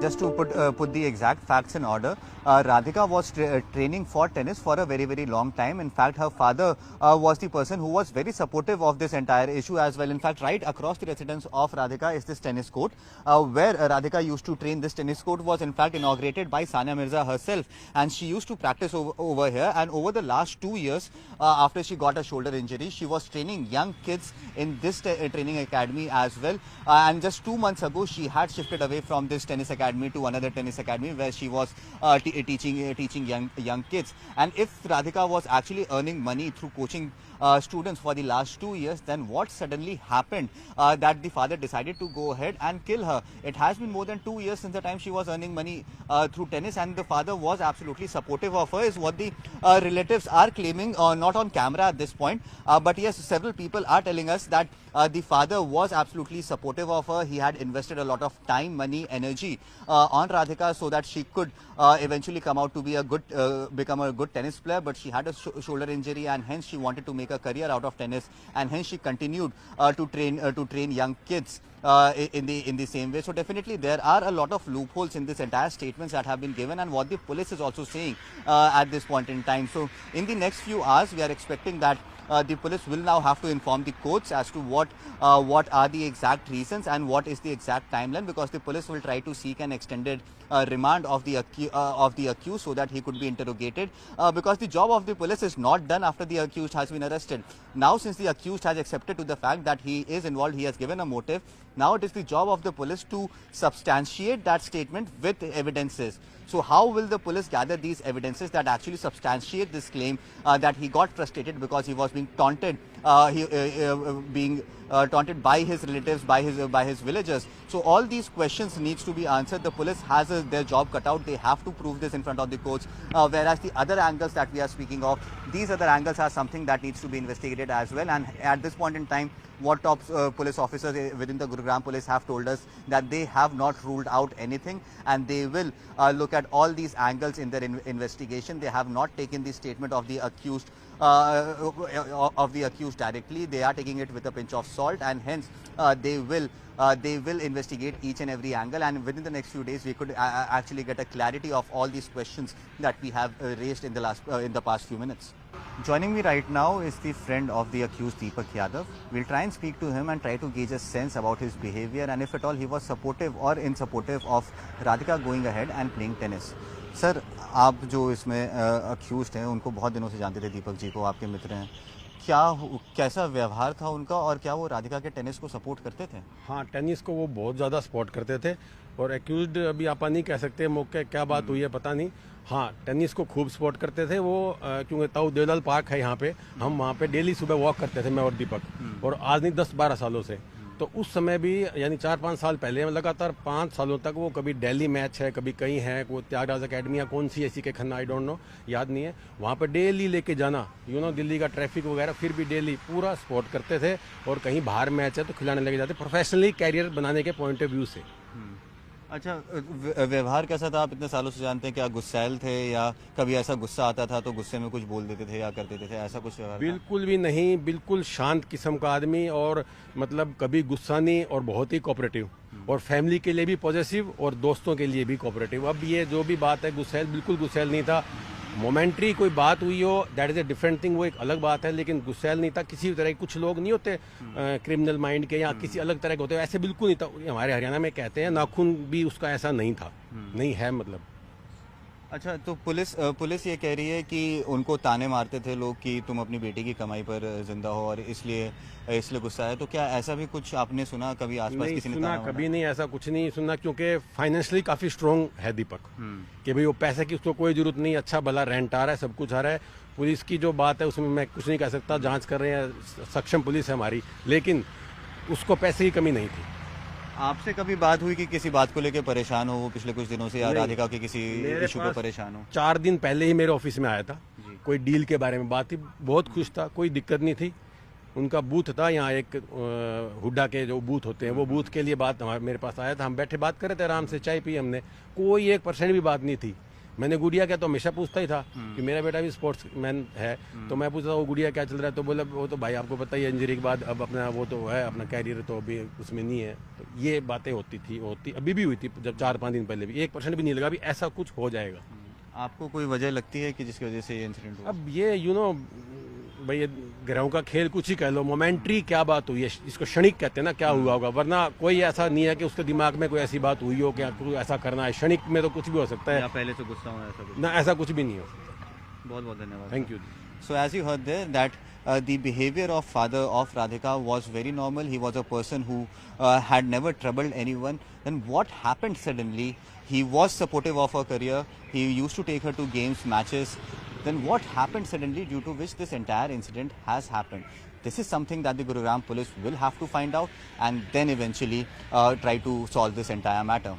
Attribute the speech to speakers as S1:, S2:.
S1: just to put the exact facts in order, Radhika was training for tennis for a very long time. In fact, her father was the person who was very supportive of this entire issue as well. In fact, right across the residence of Radhika is this tennis court, where Radhika used to train. This tennis court was in fact inaugurated by Sania Mirza herself, and she used to practice over here. And over the last 2 years, after she got a shoulder injury, she was training young kids in this training academy as well. And just 2 months ago, she had shifted away from this tennis academy to another tennis academy where she was teaching young kids. And if Radhika was actually earning money through coaching students for the last 2 years, then what suddenly happened that the father decided to go ahead and kill her? It has been more than 2 years since the time she was earning money through tennis, and the father was absolutely supportive of her, is what the relatives are claiming, not on camera at this point. But yes, several people are telling us that the father was absolutely supportive of her. He had invested a lot of time, money, energy on Radhika so that she could eventually come out to be a good, become a good tennis player. But she had a shoulder injury, and hence she wanted to make a career out of tennis, and hence she continued to train young kids in the same way. So definitely there are a lot of loopholes in this entire statements that have been given, and what the police is also saying at this point in time. So in the next few hours, we are expecting that the police will now have to inform the courts as to what are the exact reasons and what is the exact timeline, because the police will try to seek an extended remand of the accused so that he could be interrogated, because the job of the police is not done after the accused has been arrested. Now, since the accused has accepted to the fact that he is involved, he has given a motive, now it is the job of the police to substantiate that statement with evidences. So how will the police gather these evidences that actually substantiate this claim that he got frustrated because he was being taunted, taunted by his relatives, by his villagers? So all these questions needs to be answered. The police has their job cut out. They have to prove this in front of the courts. Whereas the other angles that we are speaking of, these other angles are something that needs to be investigated as well. And at this point in time, what top police officers within the Gurugram police have told us that they have not ruled out anything, and they will look at all these angles in their investigation. They have not taken the statement of the accused directly. They are taking it with a pinch of salt, and hence they will investigate each and every angle, and within the next few days we could actually get a clarity of all these questions that we have raised in the past few minutes. Joining me right now is the friend of the accused, Deepak Yadav. We'll try and speak to him and try to gauge a sense about his behavior and if at all he was supportive or insupportive of Radhika going ahead and playing tennis. Sir, आप जो इसमें accused हैं, उनको बहुत दिनों से जानते थे, दीपक जी को, आपके मित्र हैं, कैसा व्यवहार था उनका, और क्या वो राधिका के टेनिस को सपोर्ट करते थे?
S2: हाँ, टेनिस को वो बहुत ज़्यादा सपोर्ट करते थे, और एक्यूज्ड अभी आप नहीं कह सकते मौके क्या बात हुई है पता नहीं। हाँ, टेनिस को खूब सपोर्ट करते थे वो, क्योंकि ताऊ देवलाल पार्क है यहाँ पे, हम वहाँ पे डेली सुबह वॉक करते थे, मैं और दीपक, और आज नहीं 10-12 सालों से। तो उस समय भी यानी 4-5 साल पहले लगातार 5 सालों तक वो कभी दिल्ली मैच है, कभी कहीं है, वो त्यागराज अकेडमी या कौन सी ऐसी के खन्ना, आई डोंट नो, याद नहीं है, वहाँ पे डेली लेके जाना, दिल्ली का ट्रैफिक वगैरह, फिर भी डेली पूरा सपोर्ट करते थे, और कहीं बाहर मैच है तो खिलाने लगे जाते, प्रोफेशनली कैरियर बनाने के पॉइंट ऑफ व्यू से।
S1: अच्छा, व्यवहार कैसा था? आप इतने सालों से जानते हैं, क्या गुस्सैल थे, या कभी ऐसा गुस्सा आता था तो गुस्से में कुछ बोल देते थे या कर देते थे, ऐसा कुछ व्यवहार?
S2: बिल्कुल भी नहीं, बिल्कुल शांत किस्म का आदमी, और मतलब कभी गुस्सा नहीं, और बहुत ही कोऑपरेटिव, और फैमिली के लिए भी पॉजिटिव और दोस्तों के लिए भी कोऑपरेटिव। अब ये जो भी बात है, गुस्सैल बिल्कुल गुस्सैल नहीं था। मोमेंट्री कोई बात हुई हो, that is a different thing, वो एक अलग बात है, लेकिन गुस्सैल नहीं था किसी भी तरह। कुछ लोग नहीं होते क्रिमिनल माइंड के या किसी अलग तरह के होते, ऐसे बिल्कुल नहीं था। हमारे हरियाणा में कहते हैं नाखून भी उसका ऐसा नहीं था, नहीं है मतलब।
S1: अच्छा, तो पुलिस ये कह रही है कि उनको ताने मारते थे लोग कि तुम अपनी बेटी की कमाई पर जिंदा हो और इसलिए गुस्सा है। तो क्या ऐसा भी कुछ आपने सुना कभी आसपास किसी ने?
S2: सुना कभी नहीं, ऐसा कुछ नहीं सुना, क्योंकि फाइनेंशियली काफ़ी स्ट्रॉन्ग है दीपक, कि भाई वो पैसे की उसको कोई जरूरत नहीं, अच्छा भला रेंट आ रहा है, सब कुछ आ रहा है। पुलिस की जो बात है उसमें मैं कुछ नहीं कह सकता, जाँच कर रहे हैं, सक्षम पुलिस है हमारी, लेकिन उसको पैसे की कमी नहीं थी।
S1: आपसे कभी बात हुई कि किसी बात को लेकर परेशान हो वो पिछले कुछ दिनों से, या राधिका के किसी इशू पर परेशान हो?
S2: 4 दिन पहले ही मेरे ऑफिस में आया था, कोई डील के बारे में बात थी, बहुत खुश था, कोई दिक्कत नहीं थी। उनका बूथ था यहाँ, एक हुड्डा के जो बूथ होते हैं, वो बूथ के लिए बात मेरे पास आया था, हम बैठे बात कर रहे थे, आराम से चाय पी हमने, कोई 1% भी बात नहीं थी। मैंने गुड़िया क्या तो हमेशा पूछता ही था कि मेरा बेटा भी स्पोर्ट्स मैन है, तो मैं पूछता वो गुड़िया क्या चल रहा है, तो बोला वो तो भाई आपको पता ही है इंजरी के बाद अब अपना वो तो है अपना कैरियर तो अभी उसमें नहीं है। तो ये बातें होती अभी भी हुई थी, जब 4-5 दिन पहले भी 1% भी नहीं लगा भी ऐसा कुछ हो जाएगा।
S1: आपको कोई वजह लगती है कि जिसकी वजह से ये इंसिडेंट हुआ?
S2: अब ये भाई ये ग्रहों का खेल कुछ ही कह लो, मोमेंट्री क्या बात हुई है, इसको क्षणिक कहते हैं ना, क्या हुआ होगा, वरना कोई ऐसा नहीं है कि उसके दिमाग में कोई ऐसी बात हुई हो कि कोई ऐसा करना है, क्षणिक में तो कुछ भी हो सकता है,
S1: या पहले से गुस्सा हो ऐसा कुछ?
S2: ना ऐसा कुछ भी नहीं हो सकता।
S1: बहुत बहुत धन्यवाद।
S2: Thank you.
S1: So as you heard there that the behavior of father of Radhika was very normal. He was a person who had never troubled anyone. Then what happened suddenly? He was supportive of her career. He used to take her to games, matches. Then what happened suddenly due to which this entire incident has happened? This is something that the Gurugram police will have to find out and then eventually try to solve this entire matter.